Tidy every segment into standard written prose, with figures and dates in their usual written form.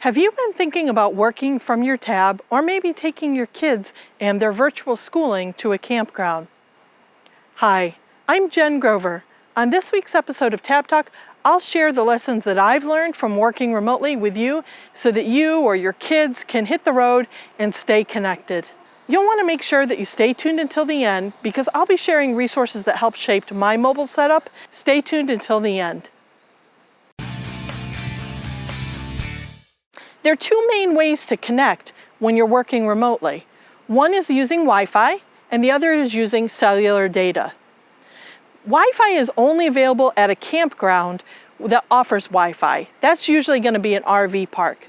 Have you been thinking about working from your tab or maybe taking your kids and their virtual schooling to a campground? Hi, I'm Jen Grover. On this week's episode of Tab Talk, I'll share the lessons that I've learned from working remotely with you so that you or your kids can hit the road and stay connected. You'll want to make sure that you stay tuned until the end because I'll be sharing resources that help shape my mobile setup. Stay tuned until the end. There are two main ways to connect when you're working remotely. One is using Wi-Fi and the other is using cellular data. Wi-Fi is only available at a campground that offers Wi-Fi. That's usually going to be an RV park.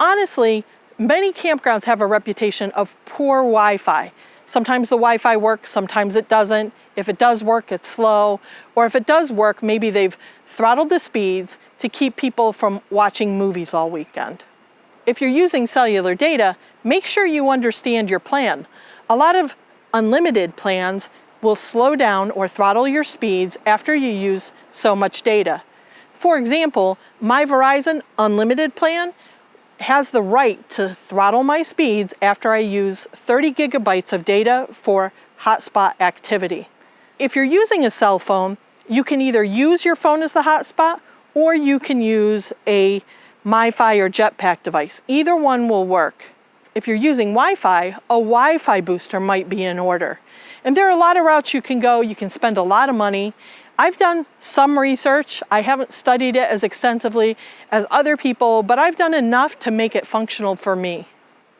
Honestly, many campgrounds have a reputation of poor Wi-Fi. Sometimes the Wi-Fi works, sometimes it doesn't. If it does work, it's slow. Or if it does work, maybe they've throttled the speeds to keep people from watching movies all weekend. If you're using cellular data, make sure you understand your plan. A lot of unlimited plans will slow down or throttle your speeds after you use so much data. For example, my Verizon unlimited plan has the right to throttle my speeds after I use 30 gigabytes of data for hotspot activity. If you're using a cell phone, you can either use your phone as the hotspot or you can use a MiFi or Jetpack device. Either one will work. If you're using Wi-Fi, a Wi-Fi booster might be in order. And there are a lot of routes you can go. You can spend a lot of money. I've done some research. I haven't studied it as extensively as other people, but I've done enough to make it functional for me.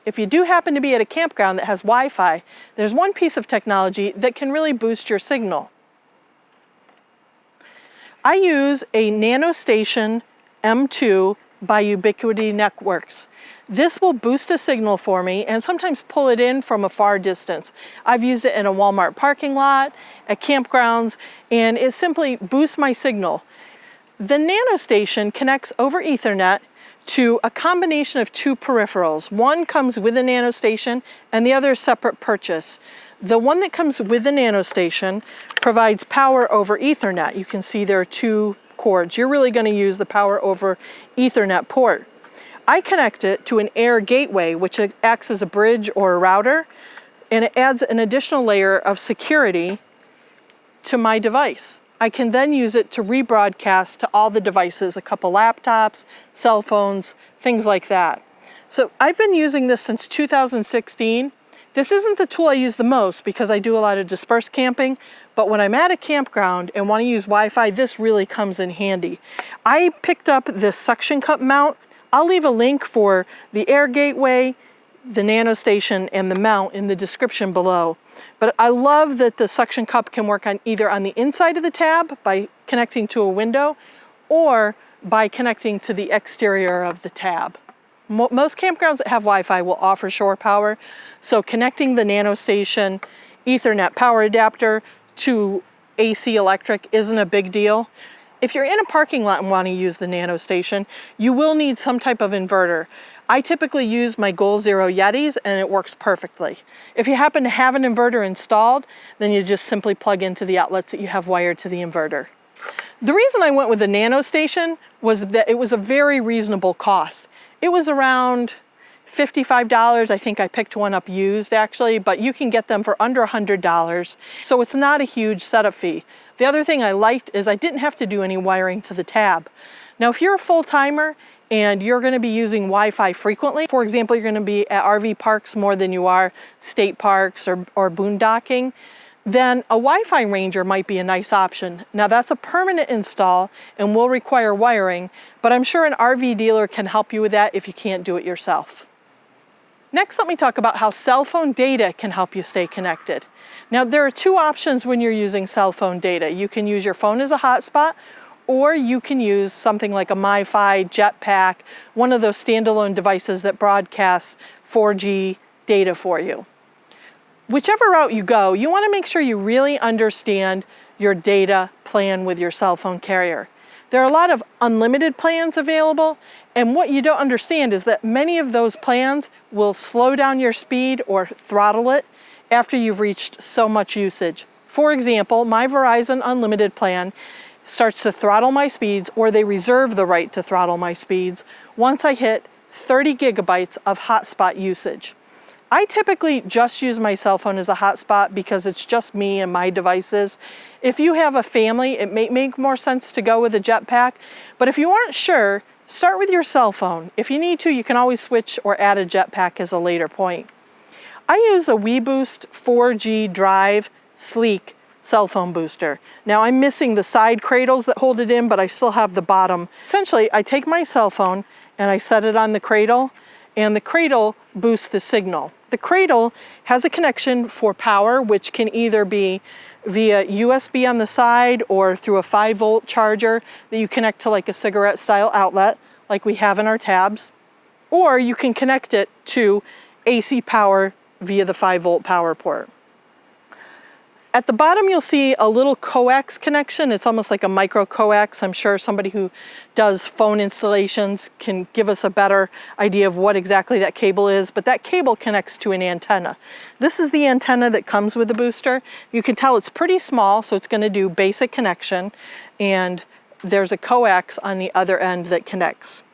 If you do happen to be at a campground that has Wi-Fi, there's one piece of technology that can really boost your signal. I use a Nanostation M2 by Ubiquiti Networks. This will boost a signal for me and sometimes pull it in from a far distance. I've used it in a Walmart parking lot, at campgrounds, and it simply boosts my signal. The Nanostation connects over Ethernet to a combination of two peripherals. One comes with a Nanostation and the other is separate purchase. The one that comes with the Nanostation provides power over Ethernet. You can see there are two cords. You're really going to use the power over Ethernet port. I connect it to an air gateway, which acts as a bridge or a router, and it adds an additional layer of security to my device. I can then use it to rebroadcast to all the devices, a couple laptops, cell phones, things like that. So I've been using this since 2016. This isn't the tool I use the most because I do a lot of dispersed camping, but when I'm at a campground and want to use Wi-Fi, this really comes in handy. I picked up this suction cup mount. I'll leave a link for the air gateway, the Nanostation, and the mount in the description below. But I love that the suction cup can work on either on the inside of the tab by connecting to a window or by connecting to the exterior of the tab. Most campgrounds that have Wi-Fi will offer shore power, so connecting the Nanostation Ethernet power adapter to AC electric isn't a big deal. If you're in a parking lot and want to use the Nanostation, you will need some type of inverter. I typically use my Goal Zero Yetis and it works perfectly. If you happen to have an inverter installed, then you just simply plug into the outlets that you have wired to the inverter. The reason I went with the Nanostation was that it was a very reasonable cost. It was around $55. I think I picked one up used actually, but you can get them for under $100. So it's not a huge setup fee. The other thing I liked is I didn't have to do any wiring to the tab. Now, if you're a full-timer and you're going to be using Wi-Fi frequently, for example, you're going to be at RV parks more than you are state parks or boondocking, then a Wi-Fi ranger might be a nice option. Now that's a permanent install and will require wiring, but I'm sure an RV dealer can help you with that if you can't do it yourself. Next, let me talk about how cell phone data can help you stay connected. Now there are two options when you're using cell phone data. You can use your phone as a hotspot, or you can use something like a MiFi, Jetpack, one of those standalone devices that broadcasts 4G data for you. Whichever route you go, you want to make sure you really understand your data plan with your cell phone carrier. There are a lot of unlimited plans available, and what you don't understand is that many of those plans will slow down your speed or throttle it after you've reached so much usage. For example, my Verizon Unlimited plan starts to throttle my speeds, or they reserve the right to throttle my speeds once I hit 30 gigabytes of hotspot usage. I typically just use my cell phone as a hotspot because it's just me and my devices. If you have a family, it may make more sense to go with a jetpack, but if you aren't sure, start with your cell phone. If you need to, you can always switch or add a jetpack as a later point. I use a WeBoost 4G Drive Sleek cell phone booster. Now I'm missing the side cradles that hold it in, but I still have the bottom. Essentially, I take my cell phone and I set it on the cradle, and the cradle boosts the signal. The cradle has a connection for power, which can either be via USB on the side or through a 5-volt charger that you connect to like a cigarette style outlet like we have in our tabs, or you can connect it to AC power via the 5-volt power port. At the bottom, you'll see a little coax connection. It's almost like a micro coax. I'm sure somebody who does phone installations can give us a better idea of what exactly that cable is, but that cable connects to an antenna. This is the antenna that comes with the booster. You can tell it's pretty small, so it's going to do basic connection, and there's a coax on the other end that connects.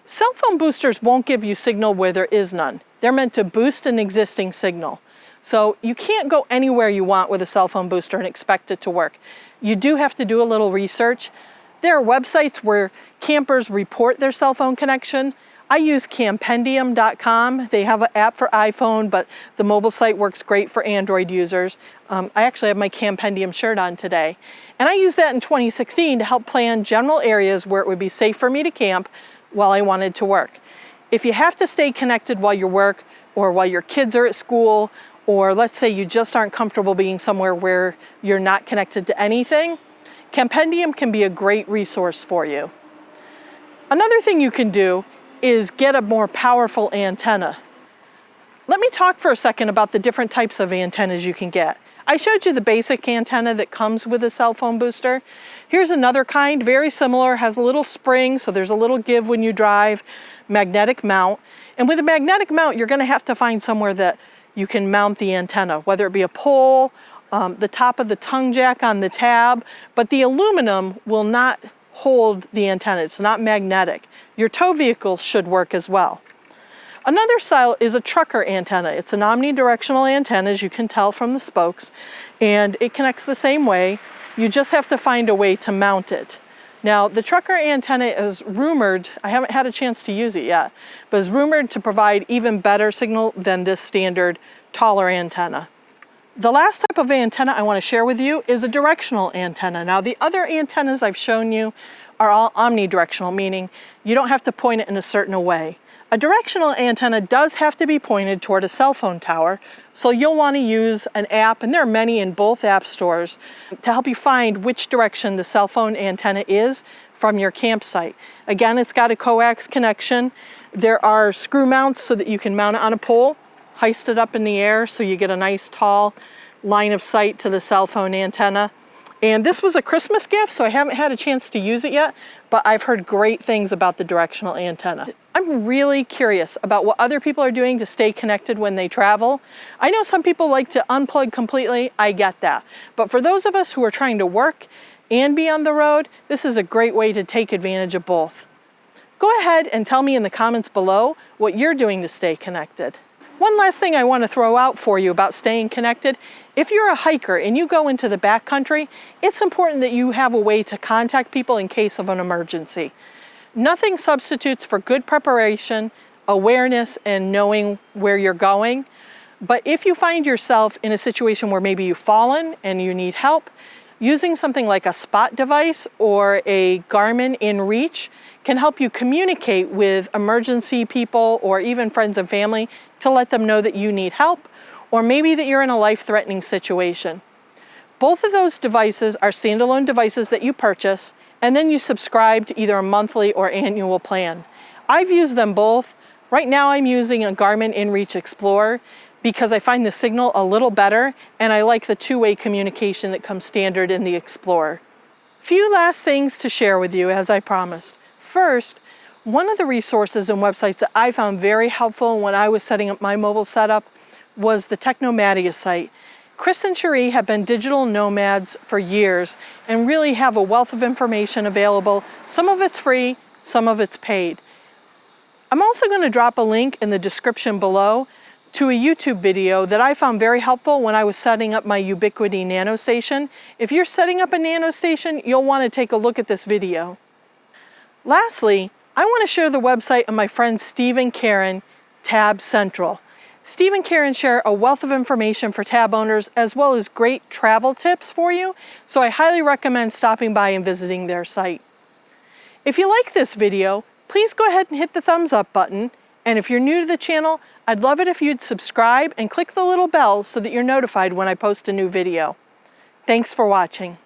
Cell phone boosters won't give you signal where there is none. They're meant to boost an existing signal. So you can't go anywhere you want with a cell phone booster and expect it to work. You do have to do a little research. There are websites where campers report their cell phone connection. I use campendium.com. They have an app for iPhone, but the mobile site works great for Android users. I actually have my Campendium shirt on today. And I used that in 2016 to help plan general areas where it would be safe for me to camp while I wanted to work. If you have to stay connected while you work, or while your kids are at school, or let's say you just aren't comfortable being somewhere where you're not connected to anything, Campendium can be a great resource for you. Another thing you can do is get a more powerful antenna. Let me talk for a second about the different types of antennas you can get. I showed you the basic antenna that comes with a cell phone booster. Here's another kind, very similar, has a little spring, so there's a little give when you drive, magnetic mount. And with a magnetic mount, you're going to have to find somewhere that you can mount the antenna, whether it be a pole, the top of the tongue jack on the tab, but the aluminum will not hold the antenna. It's not magnetic. Your tow vehicle should work as well. Another style is a trucker antenna. It's an omnidirectional antenna, as you can tell from the spokes, and it connects the same way. You just have to find a way to mount it. Now, the trucker antenna is rumored, I haven't had a chance to use it yet, but is rumored to provide even better signal than this standard taller antenna. The last type of antenna I want to share with you is a directional antenna. Now, the other antennas I've shown you are all omnidirectional, meaning you don't have to point it in a certain way. A directional antenna does have to be pointed toward a cell phone tower, so you'll want to use an app, and there are many in both app stores, to help you find which direction the cell phone antenna is from your campsite. Again, it's got a coax connection. There are screw mounts so that you can mount it on a pole, hoist it up in the air so you get a nice tall line of sight to the cell phone antenna. And this was a Christmas gift, so I haven't had a chance to use it yet, but I've heard great things about the directional antenna. I'm really curious about what other people are doing to stay connected when they travel. I know some people like to unplug completely, I get that. But for those of us who are trying to work and be on the road, this is a great way to take advantage of both. Go ahead and tell me in the comments below what you're doing to stay connected. One last thing I want to throw out for you about staying connected. If you're a hiker and you go into the backcountry, it's important that you have a way to contact people in case of an emergency. Nothing substitutes for good preparation, awareness, and knowing where you're going. But if you find yourself in a situation where maybe you've fallen and you need help, using something like a spot device or a Garmin inReach can help you communicate with emergency people or even friends and family to let them know that you need help, or maybe that you're in a life-threatening situation. Both of those devices are standalone devices that you purchase, and then you subscribe to either a monthly or annual plan. I've used them both. Right now I'm using a Garmin inReach Explorer because I find the signal a little better, and I like the two-way communication that comes standard in the Explorer. Few last things to share with you, as I promised. First, one of the resources and websites that I found very helpful when I was setting up my mobile setup was the Technomadia site. Chris and Cherie have been digital nomads for years and really have a wealth of information available. Some of it's free, some of it's paid. I'm also going to drop a link in the description below to a YouTube video that I found very helpful when I was setting up my Ubiquiti Nanostation. If you're setting up a Nanostation, you'll want to take a look at this video. Lastly, I want to share the website of my friends Steve and Karen, Tab Central. Steve and Karen share a wealth of information for tab owners as well as great travel tips for you, so I highly recommend stopping by and visiting their site. If you like this video, please go ahead and hit the thumbs up button, and if you're new to the channel, I'd love it if you'd subscribe and click the little bell so that you're notified when I post a new video. Thanks for watching.